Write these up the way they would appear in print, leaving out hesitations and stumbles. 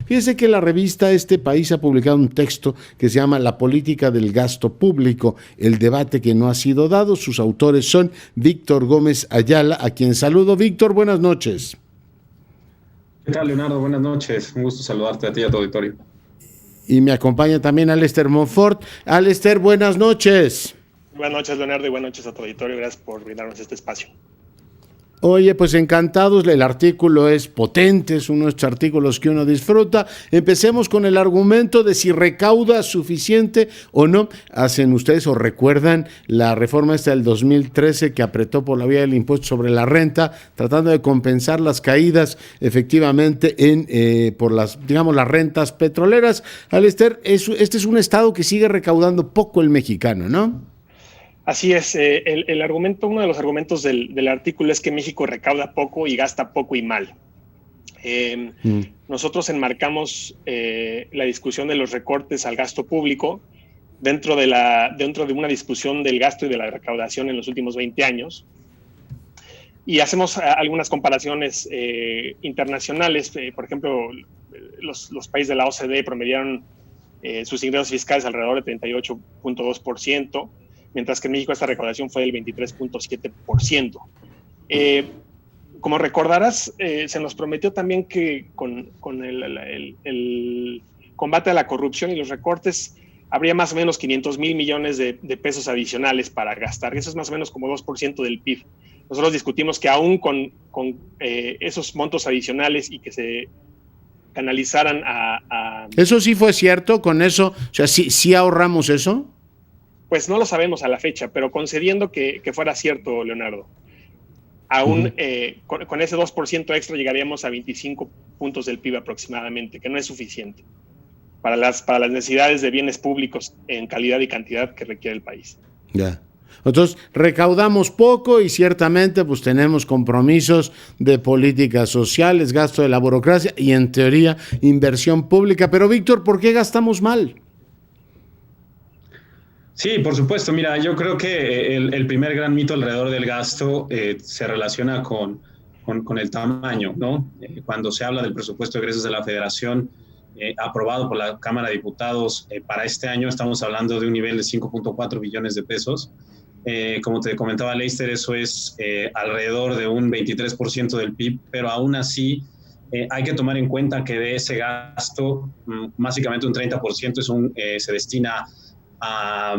Fíjese que la revista Este País ha publicado un texto que se llama La política del gasto público, el debate que no ha sido dado. Sus autores son Víctor Gómez Ayala, a quien saludo. Víctor, buenas noches. ¿Qué tal, Leonardo? Buenas noches. Un gusto saludarte a ti y a tu auditorio. Y me acompaña también Alester Monfort. Alester, buenas noches. Buenas noches, Leonardo, y buenas noches a tu auditorio. Gracias por brindarnos este espacio. Oye, pues encantados, el artículo es potente, es uno de estos artículos que uno disfruta. Empecemos con el argumento de si recauda suficiente o no. ¿Hacen ustedes o recuerdan la reforma esta del 2013 que apretó por la vía del impuesto sobre la renta, tratando de compensar las caídas efectivamente por las rentas petroleras? Alester, este es un estado que sigue recaudando poco el mexicano, ¿no? Así es, el argumento, uno de los argumentos del artículo es que México recauda poco y gasta poco y mal. Nosotros enmarcamos la discusión de los recortes al gasto público dentro de una discusión del gasto y de la recaudación en los últimos 20 años. Y hacemos algunas comparaciones internacionales. Por ejemplo, los países de la OCDE promediaron sus ingresos fiscales alrededor de 38.2%. Mientras que en México esta recaudación fue del 23.7%. Como recordarás, se nos prometió también que con el combate a la corrupción y los recortes habría más o menos 500 mil millones de pesos adicionales para gastar. Eso es más o menos como 2% del PIB. Nosotros discutimos que aún con esos montos adicionales y que se canalizaran a... ¿Eso sí fue cierto con eso? O sea, ¿sí ahorramos eso? Pues no lo sabemos a la fecha, pero concediendo que fuera cierto, Leonardo, aún con ese 2% extra llegaríamos a 25 puntos del PIB aproximadamente, que no es suficiente para las necesidades de bienes públicos en calidad y cantidad que requiere el país. Ya. Entonces, recaudamos poco y ciertamente pues tenemos compromisos de políticas sociales, gasto de la burocracia y en teoría inversión pública. Pero Víctor, ¿por qué gastamos mal? Sí, por supuesto. Mira, yo creo que el primer gran mito alrededor del gasto se relaciona con el tamaño, ¿no? Cuando se habla del presupuesto de egresos de la Federación aprobado por la Cámara de Diputados para este año, estamos hablando de un nivel de 5.4 billones de pesos. Como te comentaba Leister, eso es alrededor de un 23% del PIB, pero aún así hay que tomar en cuenta que de ese gasto, básicamente un 30% se destina a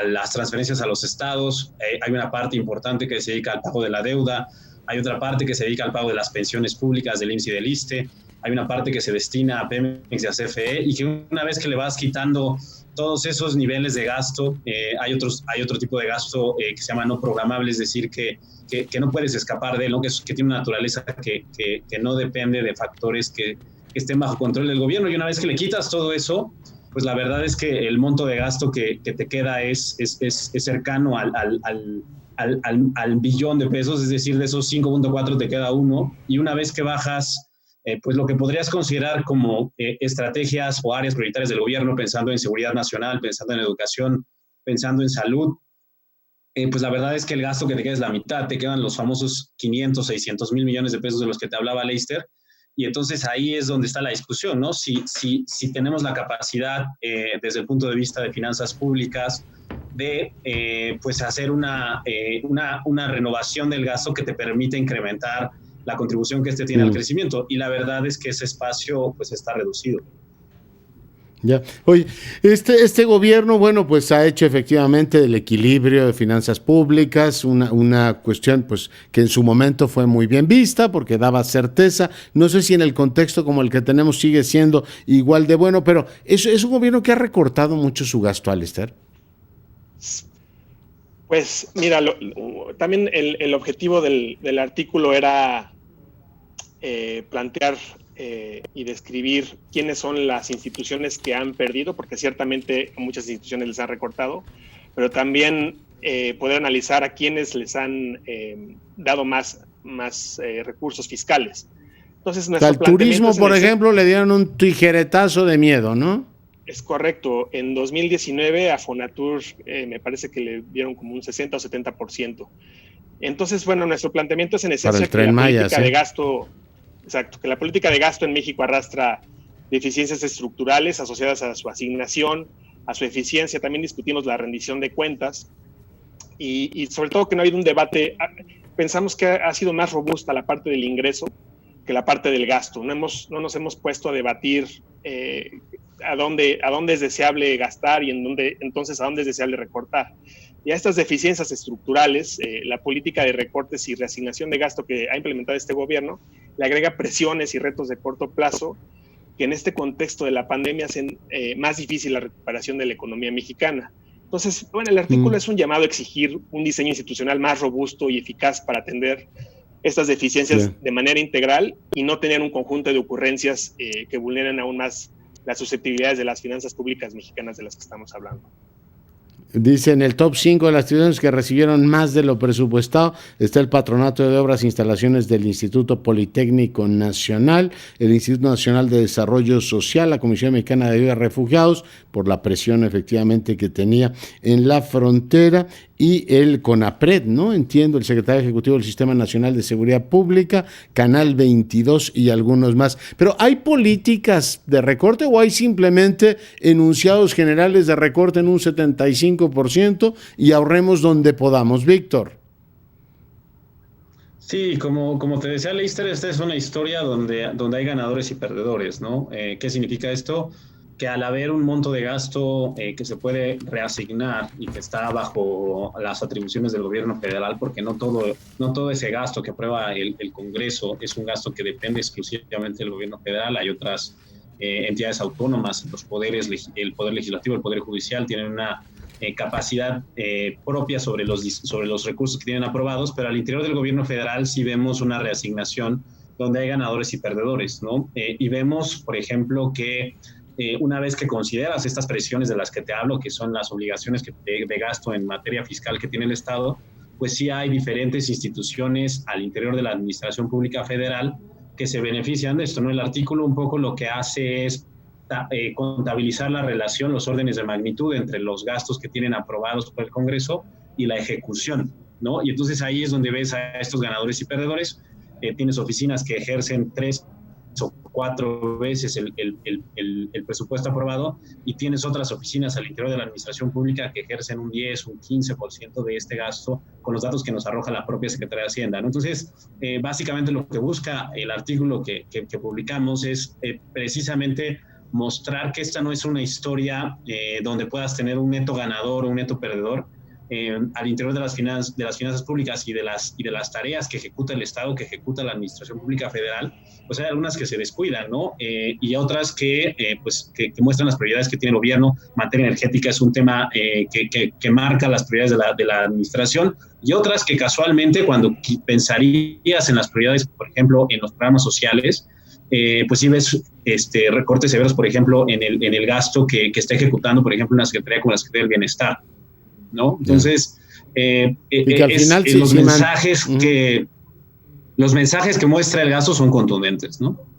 las transferencias a los estados. Hay una parte importante que se dedica al pago de la deuda, hay otra parte que se dedica al pago de las pensiones públicas del IMSS y del ISSSTE, hay una parte que se destina a Pemex y a CFE, y que una vez que le vas quitando todos esos niveles de gasto, hay otro tipo de gasto que se llama no programable, es decir, que no puedes escapar de él, ¿no? que tiene una naturaleza que no depende de factores que estén bajo control del gobierno, y una vez que le quitas todo eso, pues la verdad es que el monto de gasto que te queda es cercano al billón de pesos, es decir, de esos 5.4 te queda uno, y una vez que bajas, pues lo que podrías considerar como estrategias o áreas prioritarias del gobierno, pensando en seguridad nacional, pensando en educación, pensando en salud, pues la verdad es que el gasto que te queda es la mitad, te quedan los famosos 500, 600 mil millones de pesos de los que te hablaba Leister. Y entonces ahí es donde está la discusión, ¿no? Si tenemos la capacidad, desde el punto de vista de finanzas públicas, de pues hacer una renovación del gasto que te permita incrementar la contribución que tiene al crecimiento. Y la verdad es que ese espacio pues está reducido. Ya. Oye, este gobierno, bueno, pues ha hecho efectivamente el equilibrio de finanzas públicas, una cuestión pues que en su momento fue muy bien vista porque daba certeza. No sé si en el contexto como el que tenemos sigue siendo igual de bueno, pero es un gobierno que ha recortado mucho su gasto, Alester. Pues mira, también el objetivo del artículo era plantear y describir quiénes son las instituciones que han perdido, porque ciertamente a muchas instituciones les han recortado, pero también poder analizar a quienes les han dado más recursos fiscales. Entonces, al turismo, por ejemplo, le dieron un tijeretazo de miedo, ¿no? Es correcto. En 2019 a Fonatur me parece que le dieron como un 60 o 70%. Entonces, bueno, nuestro planteamiento es en esencia que la política de gasto... Exacto, que la política de gasto en México arrastra deficiencias estructurales asociadas a su asignación, a su eficiencia. También discutimos la rendición de cuentas y sobre todo que no ha habido un debate. Pensamos que ha sido más robusta la parte del ingreso que la parte del gasto. No nos hemos puesto a debatir a dónde es deseable gastar y entonces a dónde es deseable recortar. Y a estas deficiencias estructurales, la política de recortes y reasignación de gasto que ha implementado este gobierno le agrega presiones y retos de corto plazo que en este contexto de la pandemia hacen más difícil la recuperación de la economía mexicana. Entonces, bueno, el artículo es un llamado a exigir un diseño institucional más robusto y eficaz para atender estas deficiencias de manera integral y no tener un conjunto de ocurrencias que vulneren aún más las susceptibilidades de las finanzas públicas mexicanas de las que estamos hablando. Dice, en el top 5 de las instituciones que recibieron más de lo presupuestado está el Patronato de Obras e Instalaciones del Instituto Politécnico Nacional, el Instituto Nacional de Desarrollo Social, la Comisión Mexicana de Ayuda a Refugiados, por la presión efectivamente que tenía en la frontera, y el CONAPRED, ¿no? Entiendo, el Secretario Ejecutivo del Sistema Nacional de Seguridad Pública, Canal 22 y algunos más. Pero ¿hay políticas de recorte o hay simplemente enunciados generales de recorte en un 75% y ahorremos donde podamos, Víctor? Sí, como te decía Leister, esta es una historia donde hay ganadores y perdedores, ¿no? ¿Qué significa esto? Que al haber un monto de gasto que se puede reasignar y que está bajo las atribuciones del gobierno federal, porque no todo ese gasto que aprueba el Congreso es un gasto que depende exclusivamente del gobierno federal. Hay otras entidades autónomas, el Poder Legislativo, el Poder Judicial, tienen una capacidad propia sobre los recursos que tienen aprobados, pero al interior del gobierno federal sí vemos una reasignación donde hay ganadores y perdedores, ¿no? Y vemos, por ejemplo, que una vez que consideras estas presiones de las que te hablo, que son las obligaciones de gasto en materia fiscal que tiene el Estado, pues sí hay diferentes instituciones al interior de la Administración Pública Federal que se benefician de esto, ¿no? El artículo un poco lo que hace es contabilizar la relación, los órdenes de magnitud entre los gastos que tienen aprobados por el Congreso y la ejecución, ¿no? Y entonces ahí es donde ves a estos ganadores y perdedores. Tienes oficinas que ejercen 3 o 4 veces el presupuesto aprobado y tienes otras oficinas al interior de la administración pública que ejercen un 10, un 15% de este gasto con los datos que nos arroja la propia Secretaría de Hacienda, ¿no? Entonces, básicamente lo que busca el artículo que publicamos es precisamente mostrar que esta no es una historia donde puedas tener un neto ganador o un neto perdedor. Al interior de las finanzas públicas y de las tareas que ejecuta el Estado, que ejecuta la Administración Pública Federal, pues hay algunas que se descuidan, ¿no? Y otras que muestran las prioridades que tiene el gobierno. Materia energética es un tema que marca las prioridades de la Administración, y otras que casualmente, cuando pensarías en las prioridades, por ejemplo, en los programas sociales, pues sí ves recortes severos, por ejemplo, en el gasto que está ejecutando, por ejemplo, una Secretaría como la Secretaría del Bienestar, ¿no? Entonces, y que al final los mensajes que muestra el gasto son contundentes, ¿no?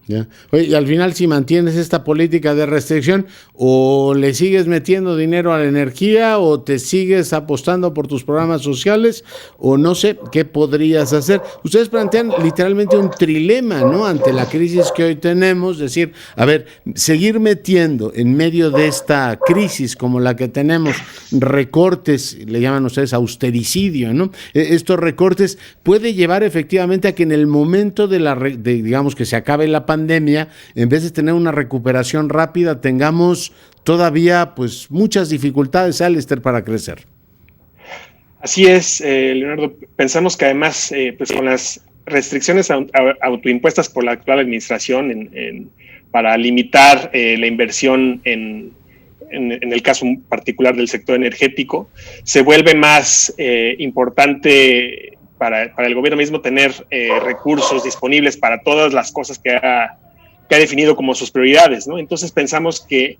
Ya. Oye, y al final, si mantienes esta política de restricción, o le sigues metiendo dinero a la energía, o te sigues apostando por tus programas sociales, o no sé qué podrías hacer. Ustedes plantean literalmente un trilema, ¿no? Ante la crisis que hoy tenemos, decir, a ver, seguir metiendo en medio de esta crisis como la que tenemos recortes, le llaman ustedes austericidio, ¿no? Estos recortes puede llevar efectivamente a que en el momento digamos que se acabe la pandemia, en vez de tener una recuperación rápida, tengamos todavía pues muchas dificultades, Alister, para crecer. Así es, Leonardo. Pensamos que además, pues con las restricciones autoimpuestas por la actual administración para limitar la inversión en el caso particular del sector energético, se vuelve más importante para el gobierno mismo tener recursos disponibles para todas las cosas que ha definido como sus prioridades, ¿no? Entonces pensamos que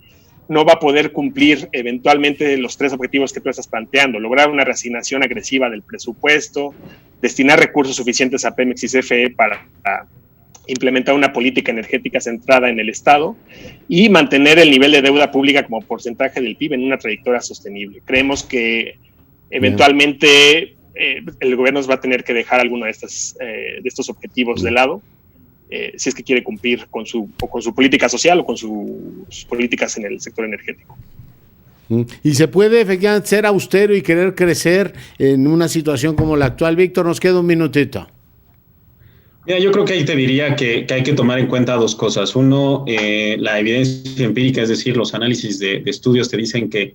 no va a poder cumplir eventualmente los 3 objetivos que tú estás planteando: lograr una reasignación agresiva del presupuesto, destinar recursos suficientes a Pemex y CFE para implementar una política energética centrada en el Estado y mantener el nivel de deuda pública como porcentaje del PIB en una trayectoria sostenible. Creemos que eventualmente el gobierno nos va a tener que dejar alguno de estos objetivos de lado si es que quiere cumplir con su política social o con sus políticas en el sector energético. Y se puede efectivamente ser austero y querer crecer en una situación como la actual. Víctor, nos queda un minutito. Mira, yo creo que ahí te diría que hay que tomar en cuenta dos cosas. Uno, la evidencia empírica, es decir, los análisis de estudios te dicen que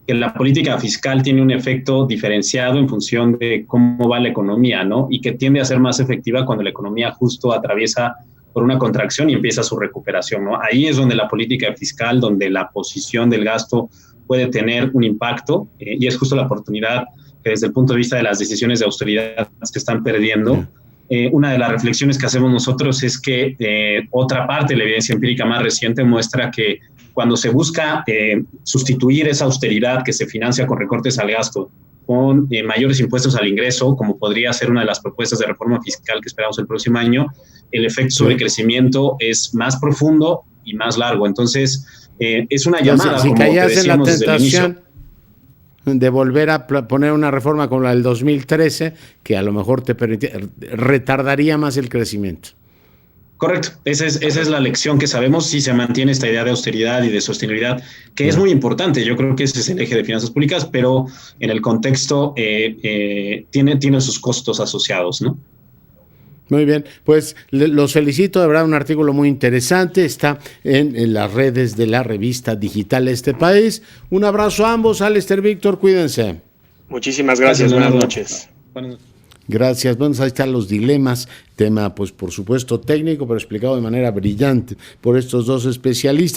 la política fiscal tiene un efecto diferenciado en función de cómo va la economía, ¿no? Y que tiende a ser más efectiva cuando la economía justo atraviesa por una contracción y empieza su recuperación, ¿no? Ahí es donde la política fiscal, donde la posición del gasto puede tener un impacto, y es justo la oportunidad que desde el punto de vista de las decisiones de austeridad se están perdiendo. Una de las reflexiones que hacemos nosotros es que otra parte de la evidencia empírica más reciente muestra que cuando se busca sustituir esa austeridad que se financia con recortes al gasto con mayores impuestos al ingreso, como podría ser una de las propuestas de reforma fiscal que esperamos el próximo año, el efecto sobre el crecimiento es más profundo y más largo. Entonces, es una llamada, si como te caías en la decíamos desde el inicio, tentación de volver a poner una reforma como la del 2013, que a lo mejor te retardaría más el crecimiento. Correcto, esa es la lección que sabemos si se mantiene esta idea de austeridad y de sostenibilidad, que es muy importante. Yo creo que ese es el eje de finanzas públicas, pero en el contexto tiene sus costos asociados, ¿no? Muy bien, pues los felicito, de verdad, un artículo muy interesante, está en las redes de la revista digital Este País. Un abrazo a ambos, Alistair, Víctor, cuídense. Muchísimas gracias, buenas noches. Buenas noches. Gracias. Bueno, ahí están los dilemas, tema pues por supuesto técnico, pero explicado de manera brillante por estos dos especialistas.